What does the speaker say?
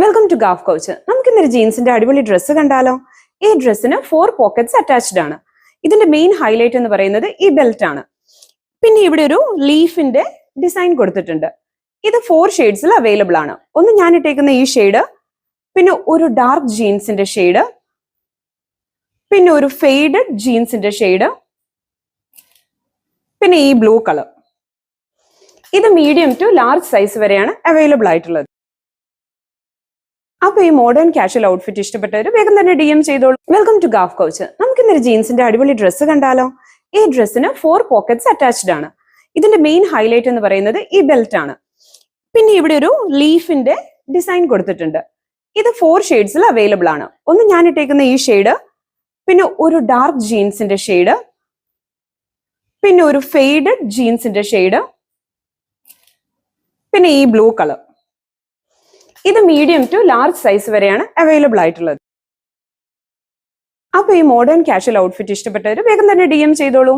Welcome to ഗാഫ് കൗച്ച്. നമുക്ക് ഇന്നൊരു ജീൻസിന്റെ അടിപൊളി ഡ്രസ്സ് കണ്ടാലോ? ഈ ഡ്രസ്സിന് 4 പോക്കറ്റ്സ് അറ്റാച്ച്ഡ് ആണ്. ഇതിന്റെ മെയിൻ ഹൈലൈറ്റ് എന്ന് പറയുന്നത് ഈ ബെൽറ്റ് ആണ്. പിന്നെ ഇവിടെ ഒരു ലീഫിന്റെ ഡിസൈൻ കൊടുത്തിട്ടുണ്ട്. ഇത് 4 ഷെയ്ഡ്സിൽ അവൈലബിൾ ആണ്. ഒന്ന് ഞാൻ ഇട്ടേക്കുന്ന ഈ ഷെയ്ഡ്, പിന്നെ ഒരു ഡാർക്ക് ജീൻസിന്റെ ഷെയ്ഡ്, പിന്നെ ഒരു ഫെയ്ഡഡ് ജീൻസിന്റെ ഷെയ്ഡ്, പിന്നെ ഈ ബ്ലൂ കളർ. ഇത് മീഡിയം ടു ലാർജ് സൈസ് വരെയാണ് അവൈലബിൾ ആയിട്ടുള്ളത്. അപ്പൊ ഈ മോഡേൺ കാഷ്വൽ ഔട്ട്ഫിറ്റ് ഇഷ്ടപ്പെട്ടവർ വേഗം തന്നെ DM ചെയ്തോളൂ. വെൽക്കം ടു ഗാഫ് കൗച്ച്. നമുക്ക് ഇന്നൊരു ജീൻസിന്റെ അടിപൊളി ഡ്രസ്സ് കണ്ടാലോ? ഈ ഡ്രസ്സിന് 4 പോക്കറ്റ്സ് അറ്റാച്ച്ഡ് ആണ്. ഇതിന്റെ മെയിൻ ഹൈലൈറ്റ് എന്ന് പറയുന്നത് ഈ ബെൽറ്റ് ആണ്. പിന്നെ ഇവിടെ ഒരു ലീഫിന്റെ ഡിസൈൻ കൊടുത്തിട്ടുണ്ട്. ഇത് 4 ഷെയ്ഡ്സിൽ അവൈലബിൾ ആണ്. ഒന്ന് ഞാൻ ഇട്ടേക്കുന്ന ഈ ഷെയ്ഡ്, പിന്നെ ഒരു ഡാർക്ക് ജീൻസിന്റെ ഷെയ്ഡ്, പിന്നെ ഒരു ഫെയ്ഡഡ് ജീൻസിന്റെ ഷെയ്ഡ്, പിന്നെ ഈ ബ്ലൂ കളർ. ഇത് മീഡിയം ടു ലാർജ് സൈസ് വരെയാണ് അവൈലബിൾ ആയിട്ടുള്ളത്. അപ്പൊ ഈ മോഡേൺ കാഷ്വൽ ഔട്ട്ഫിറ്റ് ഇഷ്ടപ്പെട്ടവർ വേഗം തന്നെ DM ചെയ്തോളൂ.